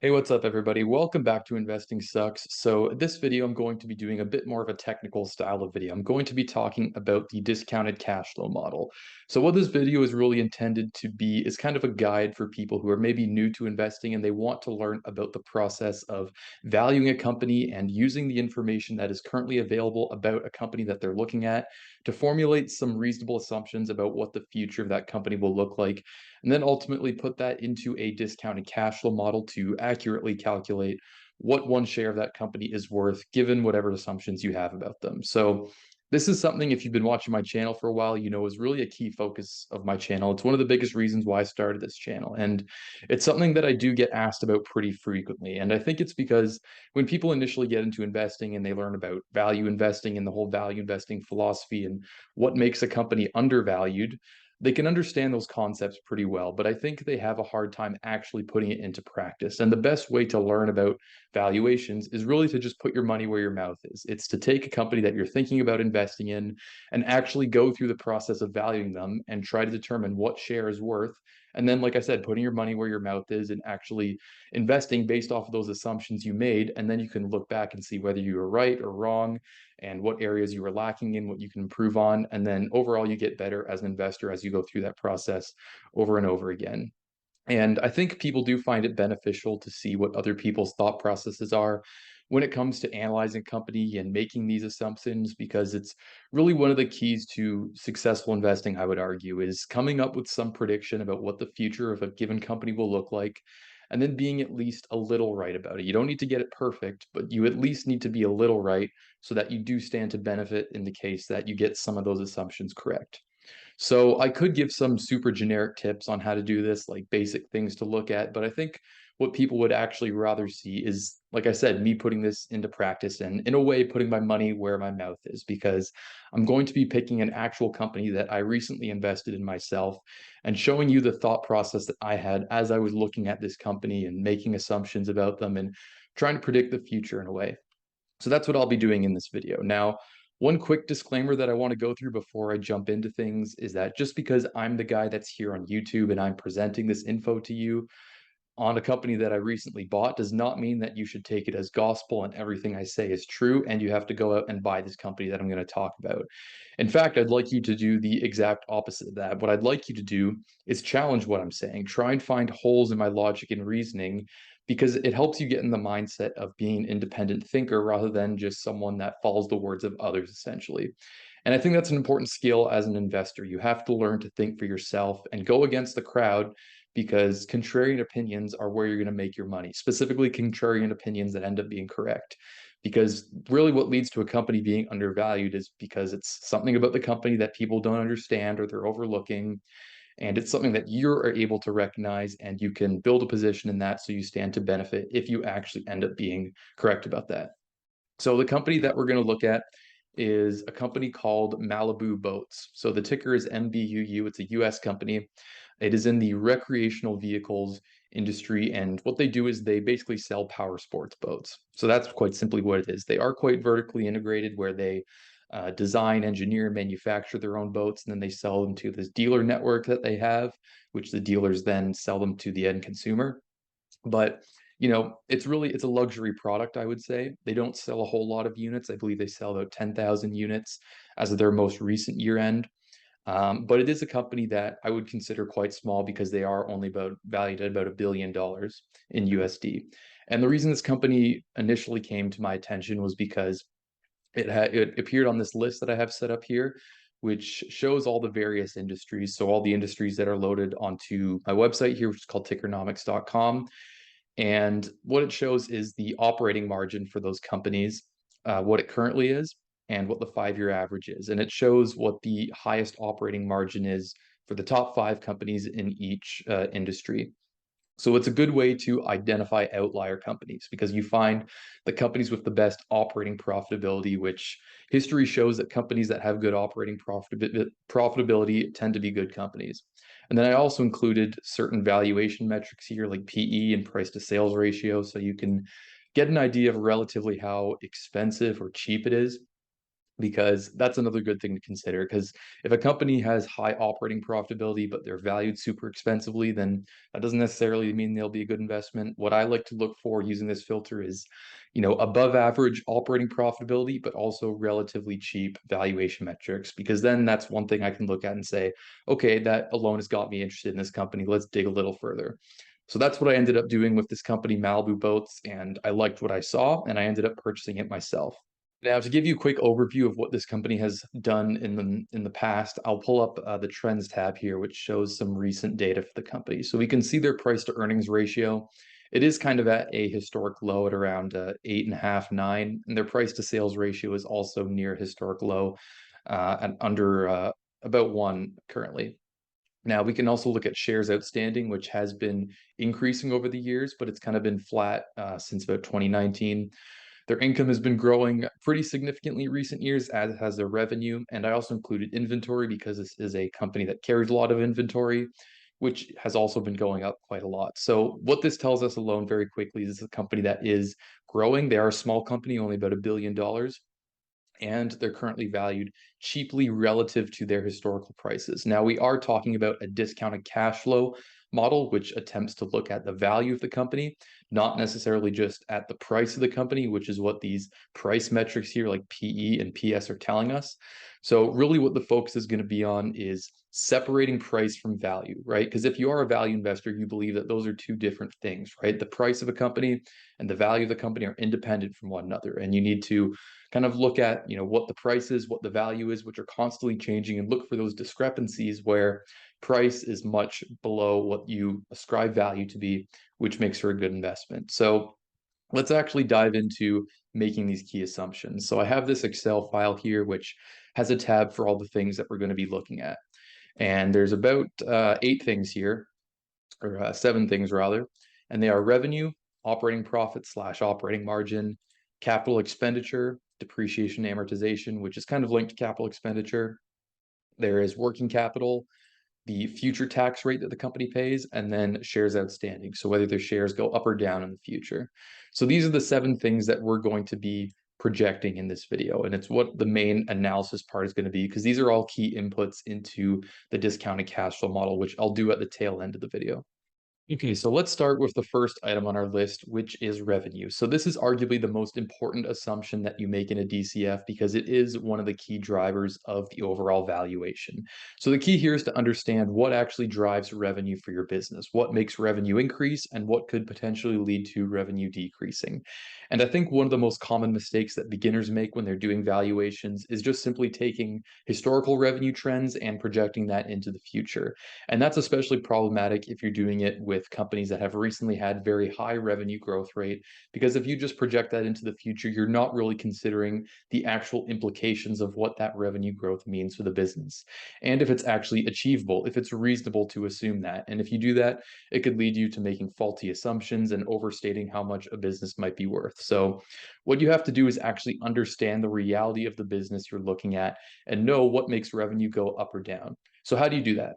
Hey, what's up, everybody? Welcome back to Investing Sucks. So, this video, I'm going to be doing a bit more of a technical style of video. I'm going to be talking about the discounted cash flow model. So, what this video is really intended to be is kind of a guide for people who are maybe new to investing and they want to learn about the process of valuing a company and using the information that is currently available about a company that they're looking at to formulate some reasonable assumptions about what the future of that company will look like, and then ultimately put that into a discounted cash flow model to accurately calculate what one share of that company is worth given whatever assumptions you have about them. So this is something, if you've been watching my channel for a while, you know is really a key focus of my channel. It's one of the biggest reasons why I started this channel. And it's something that I do get asked about pretty frequently. And I think it's because when people initially get into investing and they learn about value investing and the whole value investing philosophy and what makes a company undervalued, they can understand those concepts pretty well, but I think they have a hard time actually putting it into practice. And the best way to learn about valuations is really to just put your money where your mouth is. It's to take a company that you're thinking about investing in and actually go through the process of valuing them and try to determine what share is worth. And then, like I said, putting your money where your mouth is and actually investing based off of those assumptions you made. And then you can look back and see whether you were right or wrong and what areas you were lacking in, what you can improve on. And then overall, you get better as an investor as you go through that process over and over again. And I think people do find it beneficial to see what other people's thought processes are when it comes to analyzing a company and making these assumptions, because it's really one of the keys to successful investing, I would argue, is coming up with some prediction about what the future of a given company will look like, and then being at least a little right about it. You don't need to get it perfect, but you at least need to be a little right so that you do stand to benefit in the case that you get some of those assumptions correct. So I could give some super generic tips on how to do this, like basic things to look at, but I think what people would actually rather see is, like I said, me putting this into practice and in a way putting my money where my mouth is, because I'm going to be picking an actual company that I recently invested in myself and showing you the thought process that I had as I was looking at this company and making assumptions about them and trying to predict the future in a way. So that's what I'll be doing in this video. Now, one quick disclaimer that I want to go through before I jump into things is that just because I'm the guy that's here on YouTube and I'm presenting this info to you on a company that I recently bought does not mean that you should take it as gospel and everything I say is true and you have to go out and buy this company that I'm going to talk about. In fact, I'd like you to do the exact opposite of that. What I'd like you to do is challenge what I'm saying, try and find holes in my logic and reasoning, because it helps you get in the mindset of being an independent thinker rather than just someone that follows the words of others, essentially. And I think that's an important skill as an investor. You have to learn to think for yourself and go against the crowd, because contrarian opinions are where you're going to make your money, specifically contrarian opinions that end up being correct. Because really, what leads to a company being undervalued is because it's something about the company that people don't understand or they're overlooking. And it's something that you're able to recognize and you can build a position in that so you stand to benefit if you actually end up being correct about that. So the company that we're going to look at is a company called Malibu Boats. So the ticker is MBUU. It's a US company. It is in the recreational vehicles industry. And what they do is they basically sell power sports boats. So that's quite simply what it is. They are quite vertically integrated where they design, engineer, manufacture their own boats, and then they sell them to this dealer network that they have, which the dealers then sell them to the end consumer. But it's a luxury product, I would say. They don't sell a whole lot of units. I believe they sell about 10,000 units as of their most recent year end. But it is a company that I would consider quite small because they are only about valued at about $1 billion in USD. And the reason this company initially came to my attention was because it appeared on this list that I have set up here, which shows all the various industries. So all the industries that are loaded onto my website here, which is called tickernomics.com. And what it shows is the operating margin for those companies, what it currently is, and what the 5-year average is. And it shows what the highest operating margin is for the top 5 companies in each industry. So it's a good way to identify outlier companies because you find the companies with the best operating profitability, which history shows that companies that have good operating profitability tend to be good companies. And then I also included certain valuation metrics here like PE and price to sales ratio, so you can get an idea of relatively how expensive or cheap it is. because that's another good thing to consider. Because if a company has high operating profitability, but they're valued super expensively, then that doesn't necessarily mean they'll be a good investment. What I like to look for using this filter is, above average operating profitability, but also relatively cheap valuation metrics, because then that's one thing I can look at and say, okay, that alone has got me interested in this company. Let's dig a little further. So that's what I ended up doing with this company, Malibu Boats, and I liked what I saw, and I ended up purchasing it myself. Now, to give you a quick overview of what this company has done in the past, I'll pull up the trends tab here, which shows some recent data for the company. So we can see their price to earnings ratio. It is kind of at a historic low at around 8.5, 9, and their price to sales ratio is also near historic low at under about 1 currently. Now, we can also look at shares outstanding, which has been increasing over the years, but it's kind of been flat since about 2019. Their income has been growing pretty significantly in recent years, as has their revenue. And I also included inventory because this is a company that carries a lot of inventory, which has also been going up quite a lot. So, what this tells us alone very quickly is a company that is growing. They are a small company, only about $1 billion, and they're currently valued cheaply relative to their historical prices. Now, we are talking about a discounted cash flow model, which attempts to look at the value of the company, not necessarily just at the price of the company, which is what these price metrics here, like PE and PS, are telling us. So, really, what the focus is going to be on is separating price from value, right? Because if you are a value investor, you believe that those are two different things, right? The price of a company and the value of the company are independent from one another, and you need to kind of look at what the price is, what the value is, which are constantly changing, and look for those discrepancies where price is much below what you ascribe value to be, which makes for a good investment. So let's actually dive into making these key assumptions. So I have this Excel file here, which has a tab for all the things that we're going to be looking at. And there's about 8 things here, or 7 things rather, and they are revenue, operating profit slash operating margin, capital expenditure, depreciation, amortization, which is kind of linked to capital expenditure. There is working capital, the future tax rate that the company pays, and then shares outstanding. So whether their shares go up or down in the future. So these are the 7 things that we're going to be projecting in this video. And it's what the main analysis part is going to be, because these are all key inputs into the discounted cash flow model, which I'll do at the tail end of the video. Okay, so let's start with the first item on our list, which is revenue. So this is arguably the most important assumption that you make in a DCF because it is one of the key drivers of the overall valuation. So the key here is to understand what actually drives revenue for your business, what makes revenue increase, and what could potentially lead to revenue decreasing. And I think one of the most common mistakes that beginners make when they're doing valuations is just simply taking historical revenue trends and projecting that into the future. And that's especially problematic if you're doing it with companies that have recently had very high revenue growth rate, because if you just project that into the future, you're not really considering the actual implications of what that revenue growth means for the business. And if it's actually achievable, if it's reasonable to assume that. And if you do that, it could lead you to making faulty assumptions and overstating how much a business might be worth. So what you have to do is actually understand the reality of the business you're looking at and know what makes revenue go up or down. So how do you do that?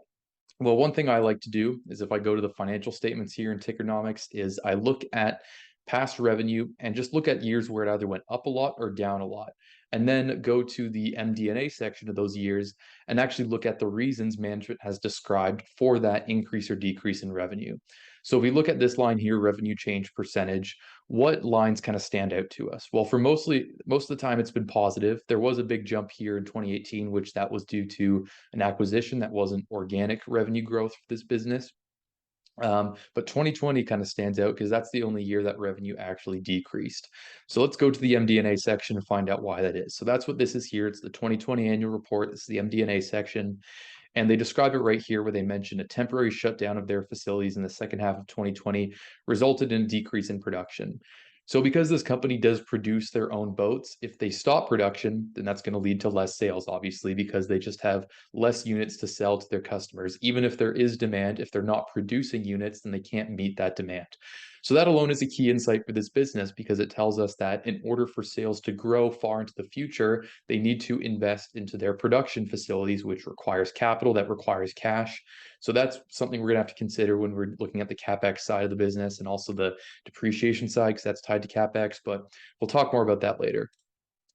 Well, one thing I like to do is if I go to the financial statements here in Tickernomics is I look at past revenue and just look at years where it either went up a lot or down a lot. And then go to the MD&A section of those years and actually look at the reasons management has described for that increase or decrease in revenue. So if we look at this line here, revenue change percentage, what lines kind of stand out to us? Well, for most of the time, it's been positive. There was a big jump here in 2018, which that was due to an acquisition that wasn't organic revenue growth for this business. But 2020 kind of stands out because that's the only year that revenue actually decreased. So let's go to the MD&A section and find out why that is. So that's what this is here. It's the 2020 annual report. This is the MD&A section. And they describe it right here where they mention a temporary shutdown of their facilities in the second half of 2020 resulted in a decrease in production. So because this company does produce their own boats, if they stop production, then that's going to lead to less sales, obviously, because they just have less units to sell to their customers. Even if there is demand, if they're not producing units, then they can't meet that demand. So that alone is a key insight for this business because it tells us that in order for sales to grow far into the future, they need to invest into their production facilities, which requires capital, that requires cash. So that's something we're going to have to consider when we're looking at the CapEx side of the business and also the depreciation side, because that's tied to CapEx, but we'll talk more about that later.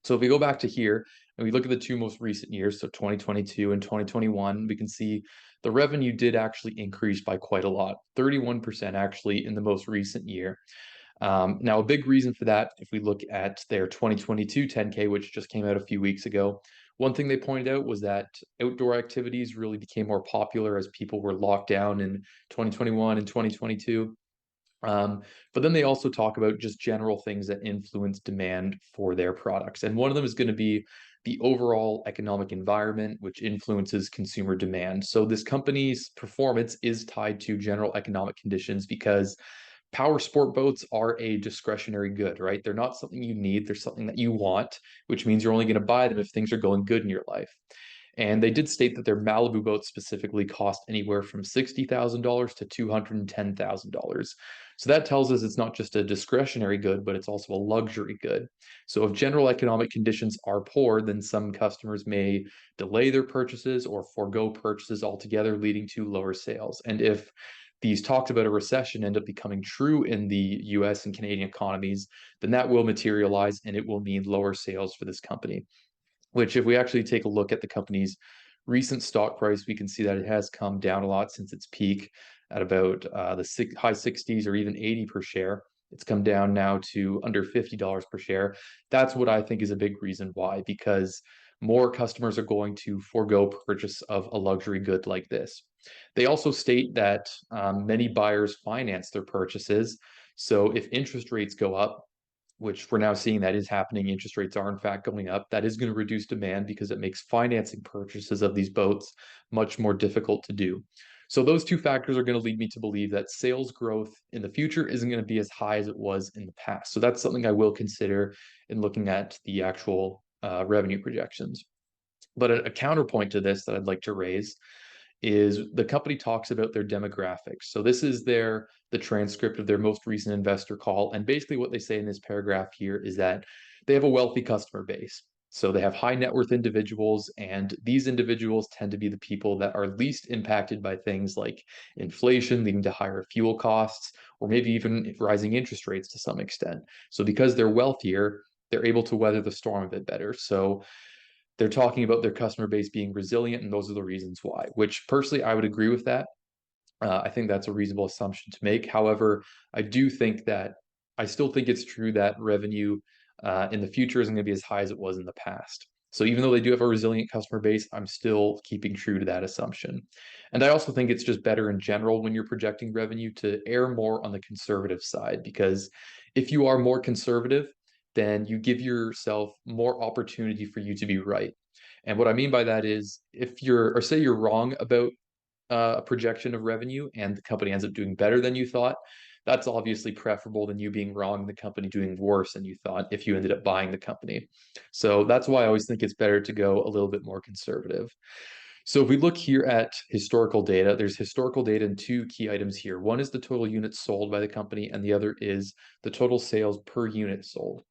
So if we go back to here and we look at the two most recent years, so 2022 and 2021, we can see the revenue did actually increase by quite a lot, 31% actually in the most recent year. Now, a big reason for that, if we look at their 2022 10K, which just came out a few weeks ago, one thing they pointed out was that outdoor activities really became more popular as people were locked down in 2021 and 2022. Um, but then they also talk about just general things that influence demand for their products. And one of them is going to be the overall economic environment, which influences consumer demand. So this company's performance is tied to general economic conditions because power sport boats are a discretionary good, right? They're not something you need, they're something that you want, which means you're only going to buy them if things are going good in your life. And they did state that their Malibu boats specifically cost anywhere from $60,000 to $210,000. So that tells us it's not just a discretionary good, but it's also a luxury good. So if general economic conditions are poor, then some customers may delay their purchases or forego purchases altogether, leading to lower sales. And if these talks about a recession end up becoming true in the US and Canadian economies, then that will materialize and it will mean lower sales for this company. Which, if we actually take a look at the company's recent stock price, we can see that it has come down a lot since its peak at about the high 60s or even 80 per share. It's come down now to under $50 per share. That's what I think is a big reason why, because more customers are going to forego purchase of a luxury good like this. They also state that many buyers finance their purchases. So if interest rates go up, which we're now seeing that is happening. Interest rates are in fact going up. That is going to reduce demand because it makes financing purchases of these boats much more difficult to do. So those two factors are going to lead me to believe that sales growth in the future isn't going to be as high as it was in the past. So that's something I will consider in looking at the actual revenue projections. But a counterpoint to this that I'd like to raise is the company talks about their demographics. So this is the transcript of their most recent investor call. And basically what they say in this paragraph here is that they have a wealthy customer base. So they have high net worth individuals, and these individuals tend to be the people that are least impacted by things like inflation leading to higher fuel costs, or maybe even rising interest rates to some extent. So because they're wealthier, they're able to weather the storm a bit better. So they're talking about their customer base being resilient, and those are the reasons why, which personally I would agree with that. I think that's a reasonable assumption to make. However, I do think that I still think it's true that revenue in the future isn't going to be as high as it was in the past. So even though they do have a resilient customer base, I'm still keeping true to that assumption. And I also think it's just better in general when you're projecting revenue to err more on the conservative side, because if you are more conservative, then you give yourself more opportunity for you to be right. And what I mean by that is if you're, or say you're wrong about a projection of revenue and the company ends up doing better than you thought, that's obviously preferable than you being wrong and the company doing worse than you thought if you ended up buying the company. So that's why I always think it's better to go a little bit more conservative. So if we look here at historical data, there's historical data in two key items here. One is the total units sold by the company, and the other is the total sales per unit sold.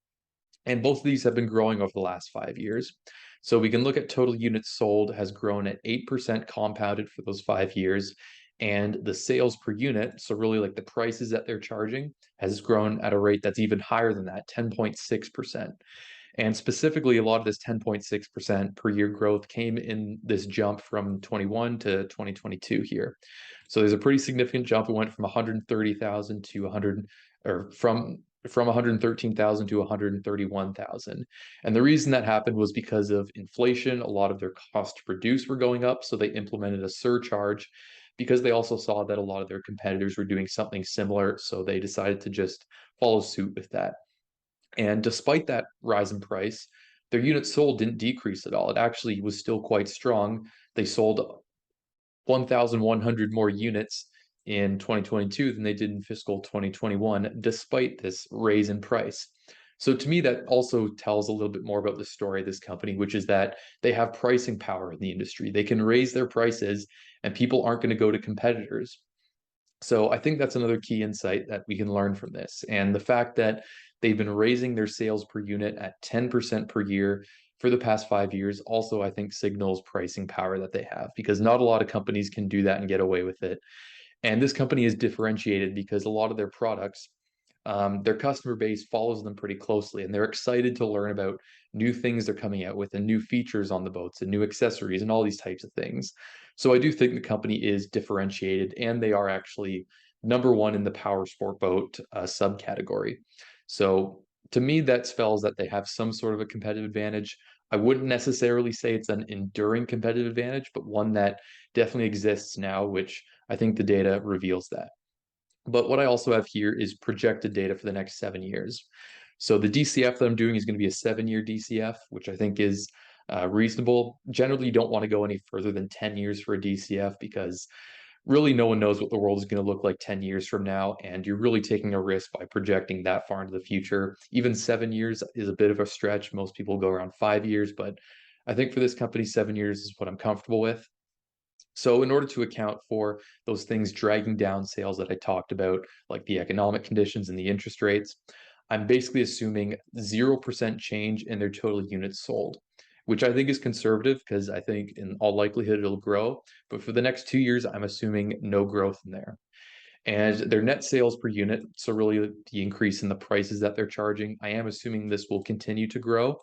And both of these have been growing over the last 5 years. So we can look at total units sold has grown at 8% compounded for those 5 years. And the sales per unit, so really like the prices that they're charging, has grown at a rate that's even higher than that, 10.6%. And specifically, a lot of this 10.6% per year growth came in this jump from 21 to 2022 here. So there's a pretty significant jump. It went from 130,000 to 100, or from 113,000 to 131,000. And the reason that happened was because of inflation. A lot of their costs to produce were going up, so they implemented a surcharge because they also saw that a lot of their competitors were doing something similar, so they decided to just follow suit with that. And despite that rise in price, their units sold didn't decrease at all. It actually was still quite strong. They sold 1,100 more units in 2022 than they did in fiscal 2021, despite this raise in price. So to me, that also tells a little bit more about the story of this company, which is that they have pricing power in the industry. They can raise their prices and people aren't going to go to competitors. So I think that's another key insight that we can learn from this. And the fact that they've been raising their sales per unit at 10% per year for the past 5 years also, I think, signals pricing power that they have, because not a lot of companies can do that and get away with it. And this company is differentiated because a lot of their products their customer base follows them pretty closely, and they're excited to learn about new things they're coming out with and new features on the boats and new accessories and all these types of things. So I do think the company is differentiated, and they are actually number one in the power sport boat subcategory. So to me, that spells that they have some sort of a competitive advantage. I wouldn't necessarily say it's an enduring competitive advantage, but one that definitely exists now, which I think the data reveals that. But what I also have here is projected data for the next 7 years. So the DCF that I'm doing is going to be a 7-year DCF, which I think is reasonable. Generally, you don't want to go any further than 10 years for a DCF because really no one knows what the world is going to look like 10 years from now. And you're really taking a risk by projecting that far into the future. Even 7 years is a bit of a stretch. Most people go around 5 years, but I think for this company, 7 years is what I'm comfortable with. So, in order to account for those things dragging down sales that I talked about, like the economic conditions and the interest rates, I'm basically assuming 0% change in their total units sold, which I think is conservative because I think in all likelihood it'll grow. But for the next 2 years, I'm assuming no growth in there. And their net sales per unit, so really the increase in the prices that they're charging, I am assuming this will continue to grow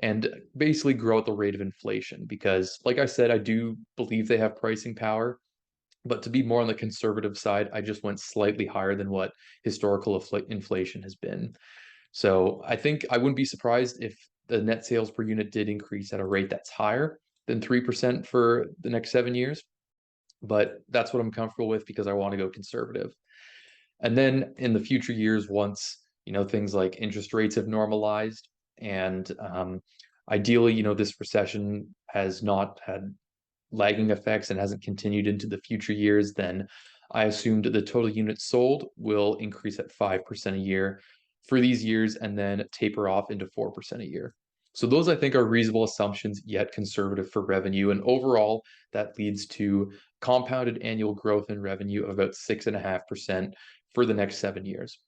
and basically grow at the rate of inflation because, like I said, I do believe they have pricing power. But to be more on the conservative side, I just went slightly higher than what historical inflation has been. So I think I wouldn't be surprised if the net sales per unit did increase at a rate that's higher than 3% for the next 7 years. But that's what I'm comfortable with because I want to go conservative. And then in the future years, once things like interest rates have normalized, and ideally, this recession has not had lagging effects and hasn't continued into the future years, then I assumed the total units sold will increase at 5% a year for these years and then taper off into 4% a year. So those I think are reasonable assumptions, yet conservative for revenue. And overall, that leads to compounded annual growth in revenue of about 6.5% for the next 7 years.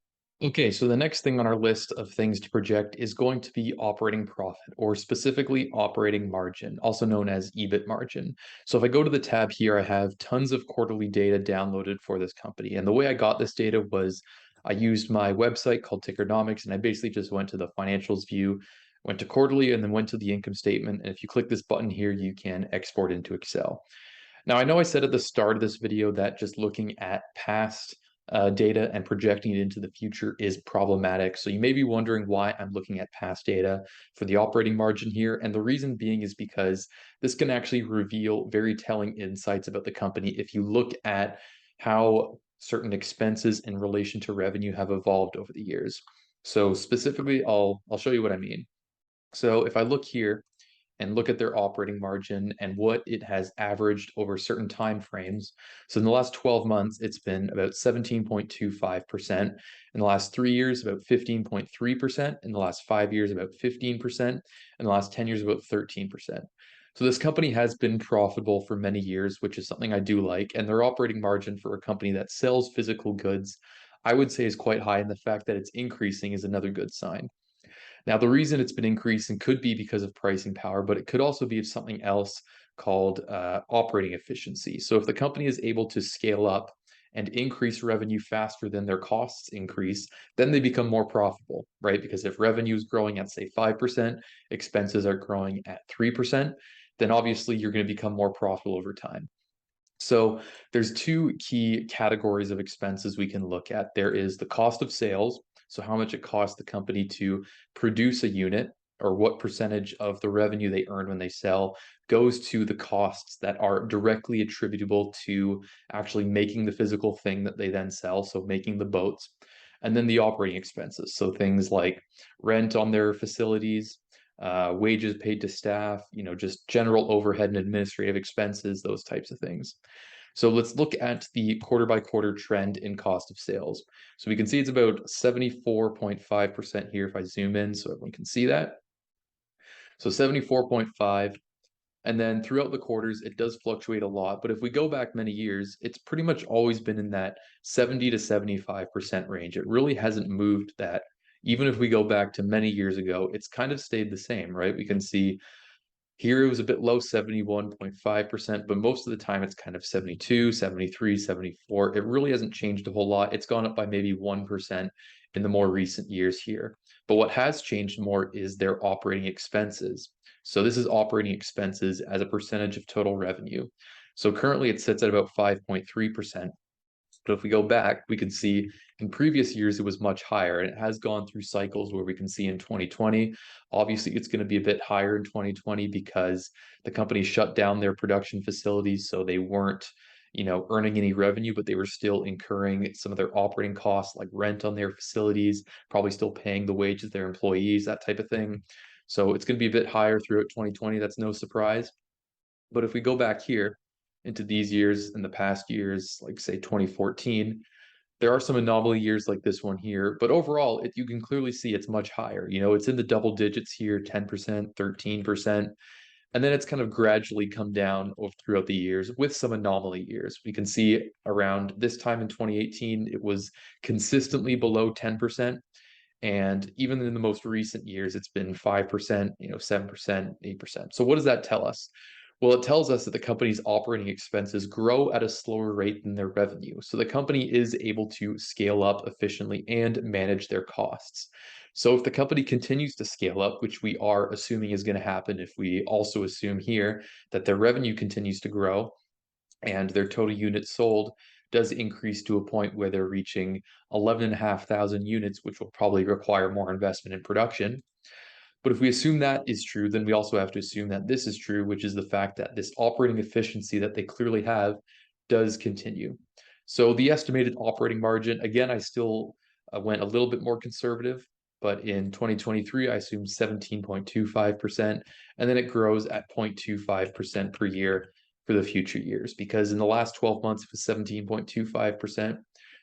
Okay, so the next thing on our list of things to project is going to be operating profit, or specifically operating margin, also known as EBIT margin. So if I go to the tab here, I have tons of quarterly data downloaded for this company. And the way I got this data was I used my website called Tickernomics, and I basically just went to the financials view, went to quarterly, and then went to the income statement. And if you click this button here, you can export into Excel. Now, I know I said at the start of this video that just looking at past data and projecting it into the future is problematic. So you may be wondering why I'm looking at past data for the operating margin here. And the reason being is because this can actually reveal very telling insights about the company if you look at how certain expenses in relation to revenue have evolved over the years. So specifically, I'll show you what I mean. So if I look here, and look at their operating margin and what it has averaged over certain time frames. So in the last 12 months, it's been about 17.25%. In the last 3 years, about 15.3%. In the last 5 years, about 15%. In the last 10 years, about 13%. So this company has been profitable for many years, which is something I do like. And their operating margin for a company that sells physical goods, I would say is quite high. And the fact that it's increasing is another good sign. Now, the reason it's been increasing could be because of pricing power, but it could also be something else called operating efficiency. So if the company is able to scale up and increase revenue faster than their costs increase, then they become more profitable, right? Because if revenue is growing at, say, 5%, expenses are growing at 3%, then obviously you're going to become more profitable over time. So there's two key categories of expenses we can look at. There is the cost of sales, so how much it costs the company to produce a unit, or what percentage of the revenue they earn when they sell goes to the costs that are directly attributable to actually making the physical thing that they then sell, so making the boats. And then the operating expenses, so things like rent on their facilities, wages paid to staff, just general overhead and administrative expenses, those types of things. So let's look at the quarter by quarter trend in cost of sales. So we can see it's about 74.5% here if I zoom in so everyone can see that. So 74.5. And then throughout the quarters, it does fluctuate a lot. But if we go back many years, it's pretty much always been in that 70 to 75% range. It really hasn't moved that. Even if we go back to many years ago, it's kind of stayed the same, right? We can see here it was a bit low, 71.5%, but most of the time it's kind of 72, 73, 74. It really hasn't changed a whole lot. It's gone up by maybe 1% in the more recent years here. But what has changed more is their operating expenses. So this is operating expenses as a percentage of total revenue. So currently it sits at about 5.3%. But if we go back, we can see in previous years it was much higher, and it has gone through cycles where we can see in 2020. Obviously, it's going to be a bit higher in 2020 because the company shut down their production facilities, so they weren't, earning any revenue, but they were still incurring some of their operating costs, like rent on their facilities, probably still paying the wages of their employees, that type of thing. So it's going to be a bit higher throughout 2020. That's no surprise. But if we go back here into these years in the past years, like say 2014, there are some anomaly years like this one here, but overall, you can clearly see it's much higher. It's in the double digits here, 10%, 13%, and then it's kind of gradually come down throughout the years with some anomaly years. We can see around this time in 2018, it was consistently below 10%. And even in the most recent years, it's been 5%, 7%, 8%. So what does that tell us? Well, it tells us that the company's operating expenses grow at a slower rate than their revenue. So the company is able to scale up efficiently and manage their costs. So if the company continues to scale up, which we are assuming is going to happen if we also assume here that their revenue continues to grow, and their total units sold does increase to a point where they're reaching 11,500 units, which will probably require more investment in production. But if we assume that is true, then we also have to assume that this is true, which is the fact that this operating efficiency that they clearly have does continue. So the estimated operating margin, again, I still went a little bit more conservative, but in 2023, I assumed 17.25%, and then it grows at 0.25% per year for the future years, because in the last 12 months, it was 17.25%.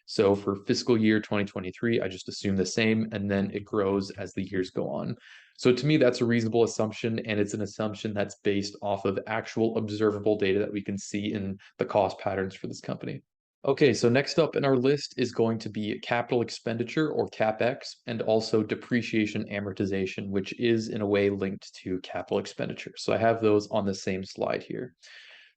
So for fiscal year 2023, I just assume the same, and then it grows as the years go on. So to me, that's a reasonable assumption, and it's an assumption that's based off of actual observable data that we can see in the cost patterns for this company. Okay, so next up in our list is going to be capital expenditure or CapEx, and also depreciation amortization, which is in a way linked to capital expenditure. So I have those on the same slide here.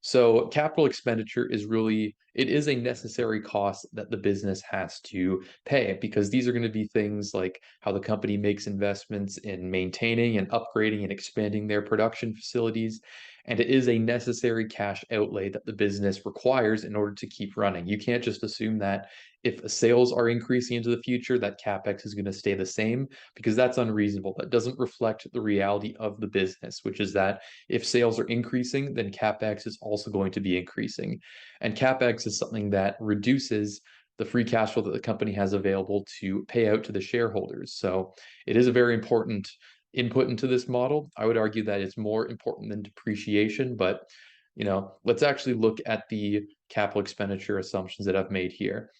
So capital expenditure it is a necessary cost that the business has to pay, because these are going to be things like how the company makes investments in maintaining and upgrading and expanding their production facilities. And it is a necessary cash outlay that the business requires in order to keep running. You can't just assume that if sales are increasing into the future, that CapEx is going to stay the same, because that's unreasonable. That doesn't reflect the reality of the business, which is that if sales are increasing, then CapEx is also going to be increasing. And CapEx is something that reduces the free cash flow that the company has available to pay out to the shareholders. So it is a very important input into this model. I would argue that it's more important than depreciation, but let's actually look at the capital expenditure assumptions that I've made here.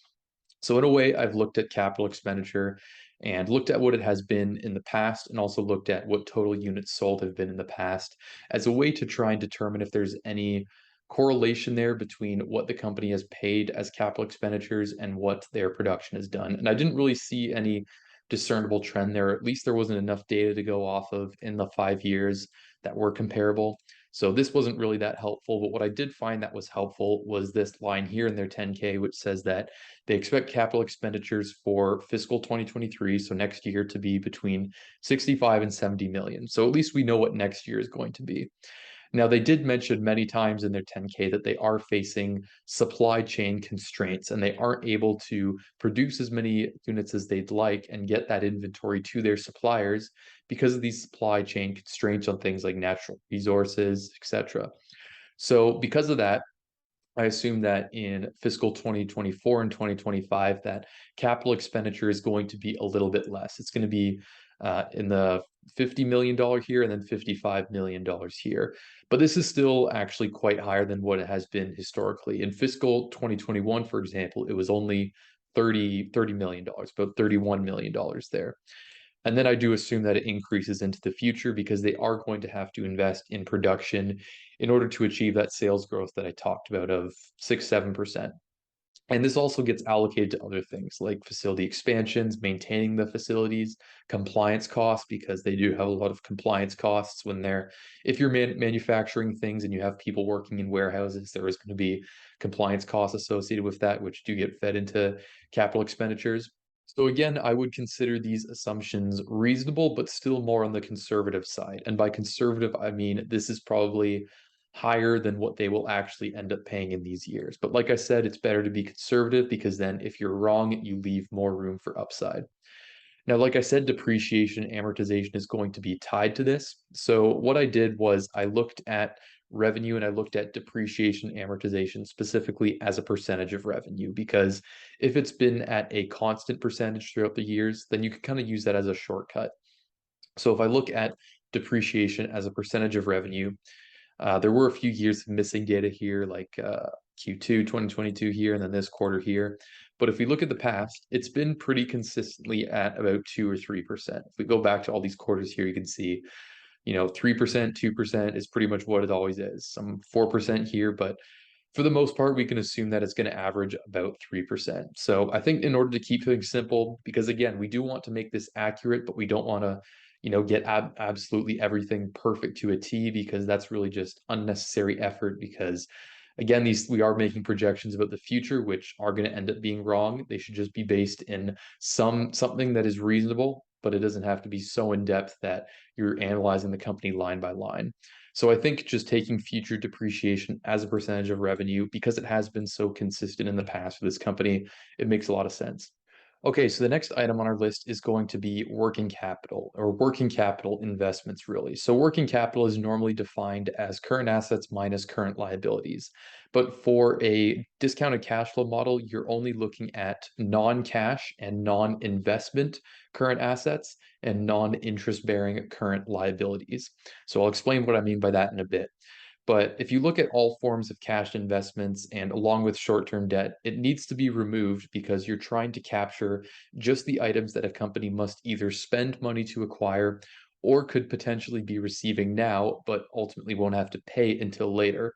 So in a way, I've looked at capital expenditure and looked at what it has been in the past, and also looked at what total units sold have been in the past as a way to try and determine if there's any correlation there between what the company has paid as capital expenditures and what their production has done. And I didn't really see any discernible trend there. At least there wasn't enough data to go off of in the 5 years that were comparable. So this wasn't really that helpful, but what I did find that was helpful was this line here in their 10K, which says that they expect capital expenditures for fiscal 2023, so next year, to be between 65 and 70 million. So at least we know what next year is going to be. Now, they did mention many times in their 10K that they are facing supply chain constraints, and they aren't able to produce as many units as they'd like and get that inventory to their suppliers because of these supply chain constraints on things like natural resources, etc. So because of that, I assume that in fiscal 2024 and 2025, that capital expenditure is going to be a little bit less. It's going to be in the $50 million here and then $55 million here. But this is still actually quite higher than what it has been historically. In fiscal 2021, for example, it was only $30 million, about $31 million there. And then I do assume that it increases into the future because they are going to have to invest in production in order to achieve that sales growth that I talked about of 6, 7%. And this also gets allocated to other things like facility expansions, maintaining the facilities, compliance costs, because they do have a lot of compliance costs if you're manufacturing things and you have people working in warehouses, there is going to be compliance costs associated with that, which do get fed into capital expenditures. So again, I would consider these assumptions reasonable, but still more on the conservative side. And by conservative, I mean this is probably higher than what they will actually end up paying in these years. But like I said, it's better to be conservative because then if you're wrong, you leave more room for upside. Now, like I said, depreciation and amortization is going to be tied to this. So what I did was I looked at revenue and I looked at depreciation and amortization specifically as a percentage of revenue, because if it's been at a constant percentage throughout the years, then you can kind of use that as a shortcut. So if I look at depreciation as a percentage of revenue, there were a few years of missing data here, like Q2 2022 here, and then this quarter here. But if we look at the past, it's been pretty consistently at about 2 or 3%. If we go back to all these quarters here, you can see, 3%, 2% is pretty much what it always is. Some 4% here, but for the most part, we can assume that it's going to average about 3%. So I think in order to keep things simple, because again, we do want to make this accurate, but we don't want to, get absolutely everything perfect to a T, because that's really just unnecessary effort. Because again, these we are making projections about the future, which are going to end up being wrong. They should just be based in something that is reasonable, but it doesn't have to be so in depth that you're analyzing the company line by line. So I think just taking future depreciation as a percentage of revenue, because it has been so consistent in the past for this company, it makes a lot of sense. Okay, so the next item on our list is going to be working capital, or working capital investments, really. So working capital is normally defined as current assets minus current liabilities. But for a discounted cash flow model, you're only looking at non-cash and non-investment current assets and non-interest bearing current liabilities. So I'll explain what I mean by that in a bit. But if you look at all forms of cash investments and along with short-term debt, it needs to be removed because you're trying to capture just the items that a company must either spend money to acquire or could potentially be receiving now, but ultimately won't have to pay until later.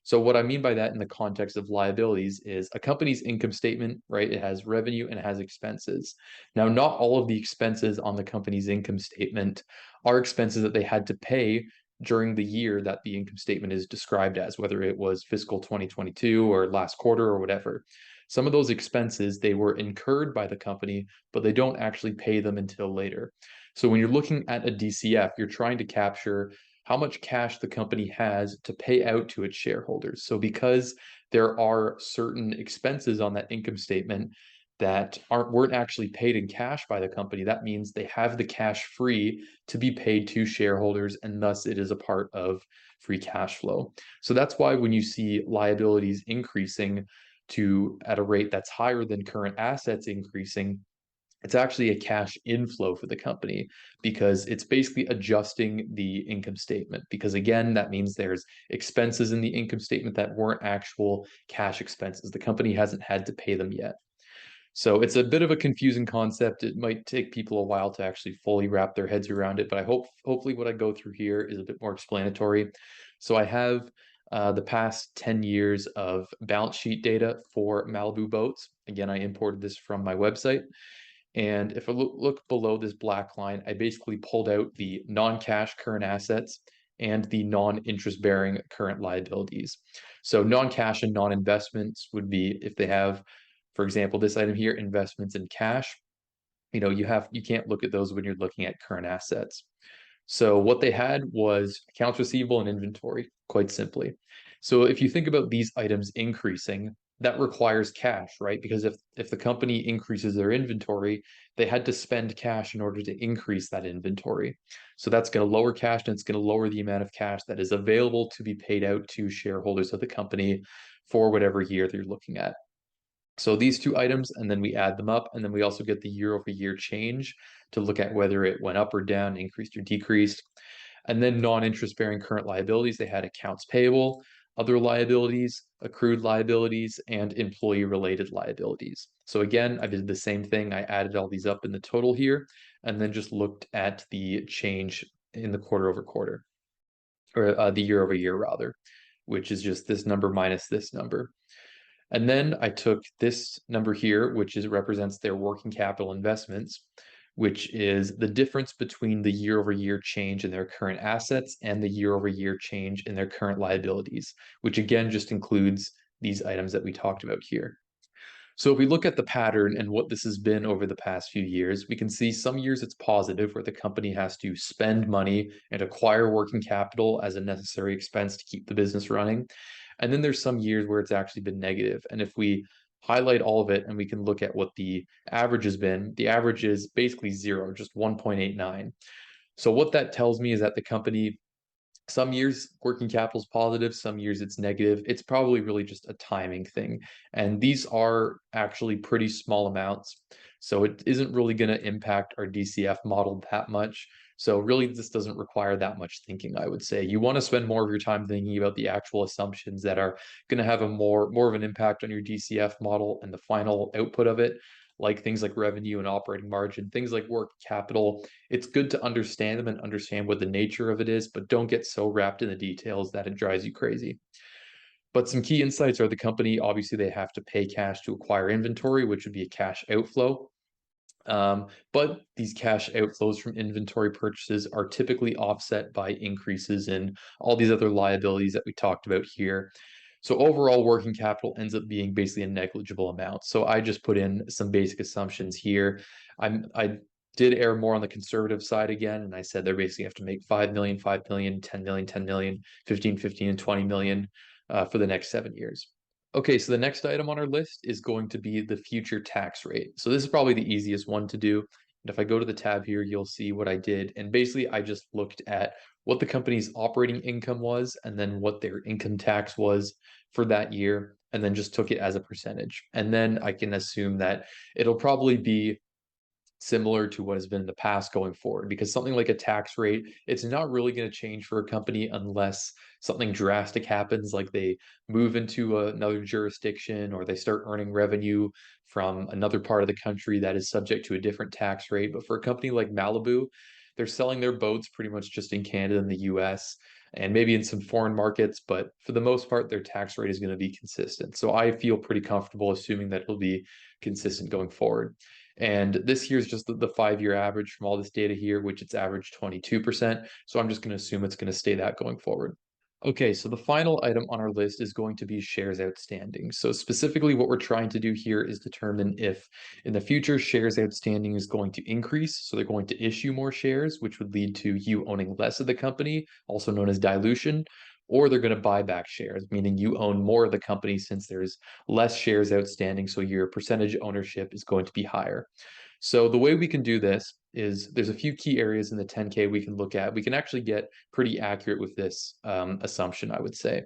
So what I mean by that in the context of liabilities is a company's income statement, right? It has revenue and it has expenses. Now, not all of the expenses on the company's income statement are expenses that they had to pay during the year that the income statement is described as, whether it was fiscal 2022 or last quarter or whatever. Some of those expenses, they were incurred by the company, but they don't actually pay them until later. So when you're looking at a DCF, you're trying to capture how much cash the company has to pay out to its shareholders. So because there are certain expenses on that income statement that weren't actually paid in cash by the company, that means they have the cash free to be paid to shareholders, and thus it is a part of free cash flow. So that's why when you see liabilities increasing to at a rate that's higher than current assets increasing, it's actually a cash inflow for the company, because it's basically adjusting the income statement. Because again, that means there's expenses in the income statement that weren't actual cash expenses. The company hasn't had to pay them yet. So it's a bit of a confusing concept. It might take people a while to actually fully wrap their heads around it, but I hopefully what I go through here is a bit more explanatory. So I have the past 10 years of balance sheet data for Malibu boats. Again, I imported this from my website. And if I look below this black line, I basically pulled out the non-cash current assets and the non-interest bearing current liabilities. So non-cash and non-investments would be if they have, for example, this item here, investments in cash. You can't look at those when you're looking at current assets. So what they had was accounts receivable and inventory, quite simply. So if you think about these items increasing, that requires cash, right? Because if the company increases their inventory, they had to spend cash in order to increase that inventory. So that's going to lower cash, and it's going to lower the amount of cash that is available to be paid out to shareholders of the company for whatever year they're looking at. So these two items, and then we add them up, and then we also get the year over year change to look at whether it went up or down, increased or decreased. And then non-interest bearing current liabilities, they had accounts payable, other liabilities, accrued liabilities, and employee related liabilities. So again, I did the same thing. I added all these up in the total here, and then just looked at the change in the quarter over quarter, or the year over year rather, which is just this number minus this number. And then I took this number here, which represents their working capital investments, which is the difference between the year over year change in their current assets and the year over year change in their current liabilities, which again just includes these items that we talked about here. So if we look at the pattern and what this has been over the past few years, we can see some years it's positive where the company has to spend money and acquire working capital as a necessary expense to keep the business running. And then there's some years where it's actually been negative. And if we highlight all of it and we can look at what the average has been, the average is basically zero, just 1.89. So what that tells me is that the company some years working capital is positive, some years it's negative. It's probably really just a timing thing. And these are actually pretty small amounts. So it isn't really going to impact our DCF model that much. So really this doesn't require that much thinking, I would say. You want to spend more of your time thinking about the actual assumptions that are going to have a more of an impact on your DCF model and the final output of it, like things like revenue and operating margin, things like working capital. It's good to understand them and understand what the nature of it is, but don't get so wrapped in the details that it drives you crazy. But some key insights are the company, obviously, they have to pay cash to acquire inventory, which would be a cash outflow. But these cash outflows from inventory purchases are typically offset by increases in all these other liabilities that we talked about here. So overall, working capital ends up being basically a negligible amount. So I just put in some basic assumptions here. I did err more on the conservative side again, and I said they basically have to make 5 million, 5 million, 10 million, 10 million, 15, 15, and 20 million for the next 7 years. Okay, so the next item on our list is going to be the future tax rate. So this is probably the easiest one to do. And if I go to the tab here, you'll see what I did. And basically, I just looked at what the company's operating income was and then what their income tax was for that year, and then just took it as a percentage. And then I can assume that it'll probably be similar to what has been in the past going forward, because something like a tax rate, it's not really going to change for a company unless something drastic happens, like they move into another jurisdiction or they start earning revenue from another part of the country that is subject to a different tax rate. But for a company like Malibu, they're selling their boats pretty much just in Canada and the US and maybe in some foreign markets, but for the most part, their tax rate is going to be consistent. So I feel pretty comfortable assuming that it'll be consistent going forward. And this here is just the 5 year average from all this data here, which it's averaged 22%. So I'm just going to assume it's going to stay that going forward. Okay, so the final item on our list is going to be shares outstanding. So specifically what we're trying to do here is determine if in the future shares outstanding is going to increase. So they're going to issue more shares, which would lead to you owning less of the company, also known as dilution, or they're going to buy back shares, meaning you own more of the company since there's less shares outstanding. So your percentage ownership is going to be higher. So the way we can do this is there's a few key areas in the 10K we can look at. We can actually get pretty accurate with this assumption, I would say.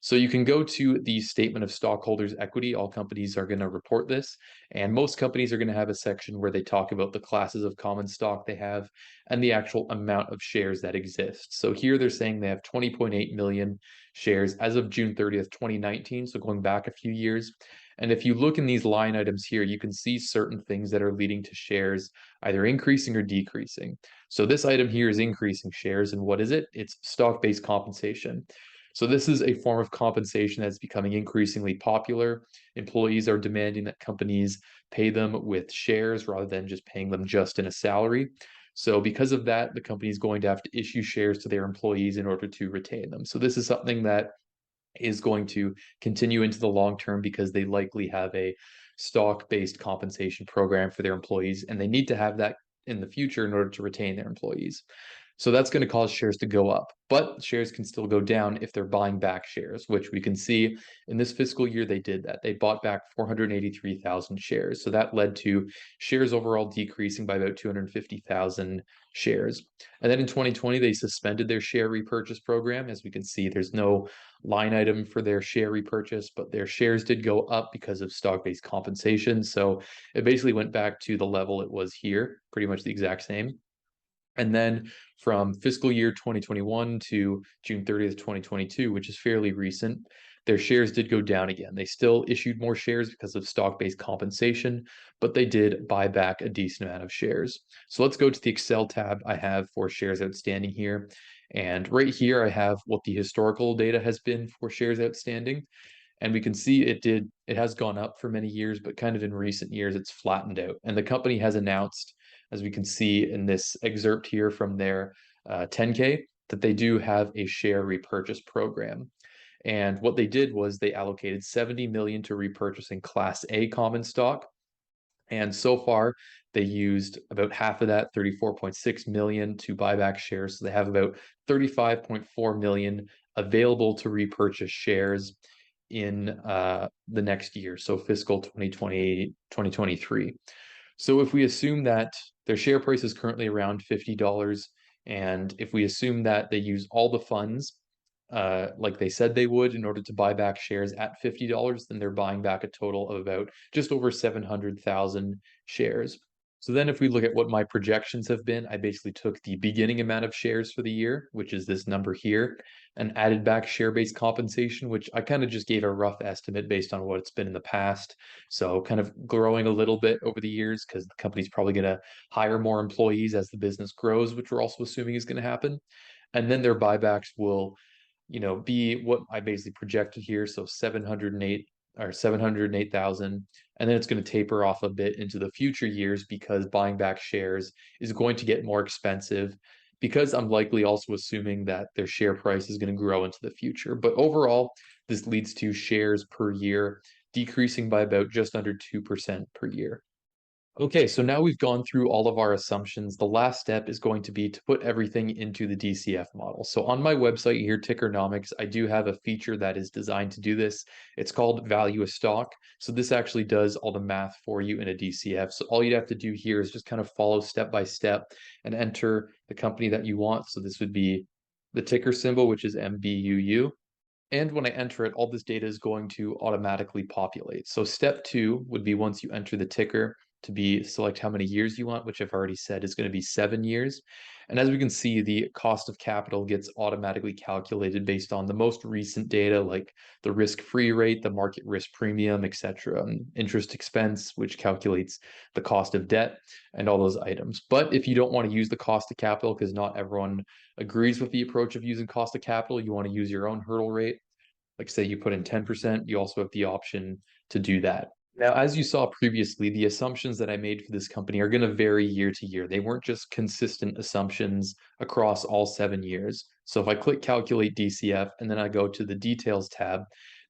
So you can go to the statement of stockholders' equity. All companies are going to report this, and most companies are going to have a section where they talk about the classes of common stock they have and the actual amount of shares that exist. So here they're saying they have 20.8 million shares as of June 30th, 2019, so going back a few years. And if you look in these line items here, you can see certain things that are leading to shares either increasing or decreasing. So this item here is increasing shares, and what is it? It's stock-based compensation. So this is a form of compensation that's becoming increasingly popular. Employees are demanding that companies pay them with shares rather than just paying them just in a salary. So because of that, the company is going to have to issue shares to their employees in order to retain them. So this is something that is going to continue into the long term because they likely have a stock-based compensation program for their employees, and they need to have that in the future in order to retain their employees. So that's going to cause shares to go up, but shares can still go down if they're buying back shares, which we can see in this fiscal year they did that. They bought back 483,000 shares. So that led to shares overall decreasing by about 250,000 shares. And then in 2020, they suspended their share repurchase program. As we can see, there's no line item for their share repurchase, but their shares did go up because of stock-based compensation. So it basically went back to the level it was here, pretty much the exact same. And then from fiscal year 2021 to June 30th, 2022, which is fairly recent, their shares did go down again. They still issued more shares because of stock-based compensation, but they did buy back a decent amount of shares. So let's go to the Excel tab I have for shares outstanding here. And right here, I have what the historical data has been for shares outstanding. And we can see it has gone up for many years, but kind of in recent years, it's flattened out. And the company has announced, as we can see in this excerpt here from their 10K, that they do have a share repurchase program. And what they did was they allocated 70 million to repurchasing Class A common stock. And so far, they used about half of that, 34.6 million, to buy back shares. So they have about 35.4 million available to repurchase shares in the next year, so fiscal 2020, 2023. So if we assume that their share price is currently around $50, and if we assume that they use all the funds like they said they would in order to buy back shares at $50, then they're buying back a total of about just over 700,000 shares. So then if we look at what my projections have been, I basically took the beginning amount of shares for the year, which is this number here, and added back share-based compensation, which I kind of just gave a rough estimate based on what it's been in the past. So kind of growing a little bit over the years because the company's probably going to hire more employees as the business grows, which we're also assuming is going to happen. And then their buybacks will be what I basically projected here. So 708 or 708,000. And then it's going to taper off a bit into the future years because buying back shares is going to get more expensive because I'm likely also assuming that their share price is going to grow into the future. But overall, this leads to shares per year decreasing by about just under 2% per year. Okay, so now we've gone through all of our assumptions. The last step is going to be to put everything into the DCF model. So on my website here, Tickernomics, I do have a feature that is designed to do this. It's called Value of Stock. So this actually does all the math for you in a DCF. So all you'd have to do here is just kind of follow step by step and enter the company that you want. So this would be the ticker symbol, which is MBUU. And when I enter it, all this data is going to automatically populate. So step 2 would be once you enter the ticker to be select how many years you want, which I've already said is going to be 7 years. And as we can see, the cost of capital gets automatically calculated based on the most recent data, like the risk-free rate, the market risk premium, etc., interest expense, which calculates the cost of debt, and all those items. But if you don't want to use the cost of capital, because not everyone agrees with the approach of using cost of capital, you want to use your own hurdle rate, like say you put in 10%, you also have the option to do that. Now, as you saw previously, the assumptions that I made for this company are going to vary year to year. They weren't just consistent assumptions across all 7 years. So if I click calculate DCF and then I go to the details tab,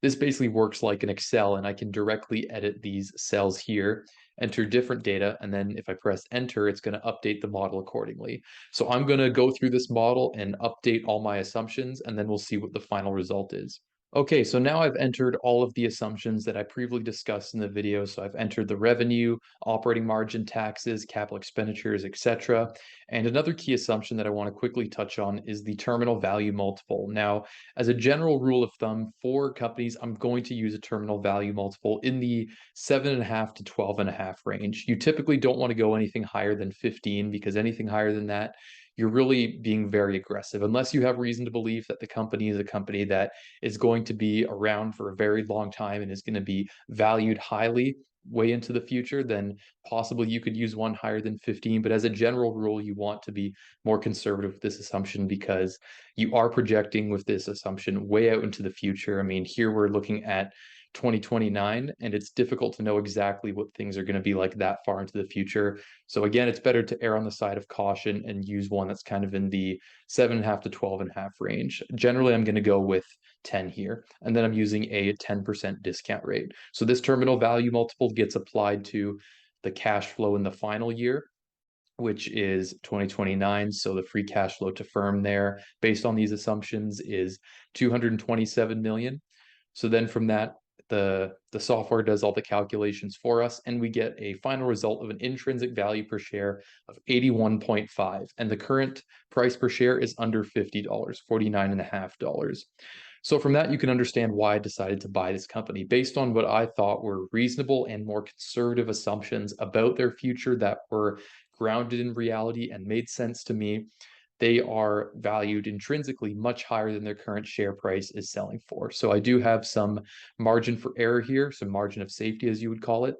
this basically works like an Excel and I can directly edit these cells here, enter different data, and then if I press enter, it's going to update the model accordingly. So I'm going to go through this model and update all my assumptions, and then we'll see what the final result is. Okay, so now I've entered all of the assumptions that I previously discussed in the video. So I've entered the revenue, operating margin, taxes, capital expenditures, etc. And another key assumption that I want to quickly touch on is the terminal value multiple. Now, as a general rule of thumb for companies, I'm going to use a terminal value multiple in the 7.5 to 12.5 range. You typically don't want to go anything higher than 15 because anything higher than that, you're really being very aggressive unless you have reason to believe that the company is a company that is going to be around for a very long time and is going to be valued highly way into the future, then possibly you could use one higher than 15. But as a general rule, you want to be more conservative with this assumption because you are projecting with this assumption way out into the future. I mean, here we're looking at 2029, and it's difficult to know exactly what things are going to be like that far into the future. So again, it's better to err on the side of caution and use one that's kind of in the 7.5 to 12.5 range. Generally, I'm going to go with 10 here, and then I'm using a 10% discount rate. So this terminal value multiple gets applied to the cash flow in the final year, which is 2029. So the free cash flow to firm there, based on these assumptions, is 227 million. So then from that, the software does all the calculations for us, and we get a final result of an intrinsic value per share of 81.5. And the current price per share is under $50, $49.50. So from that, you can understand why I decided to buy this company based on what I thought were reasonable and more conservative assumptions about their future that were grounded in reality and made sense to me. They are valued intrinsically much higher than their current share price is selling for. So I do have some margin for error here, some margin of safety, as you would call it,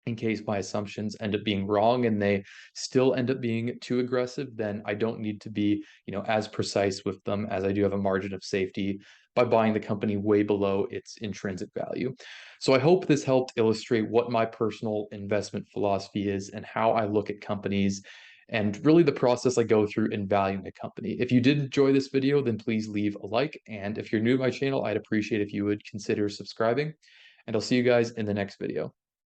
in case my assumptions end up being wrong and they still end up being too aggressive. Then I don't need to be, as precise with them, as I do have a margin of safety by buying the company way below its intrinsic value. So I hope this helped illustrate what my personal investment philosophy is and how I look at companies and really the process I go through in valuing a company. If you did enjoy this video, then please leave a like. And if you're new to my channel, I'd appreciate if you would consider subscribing. And I'll see you guys in the next video.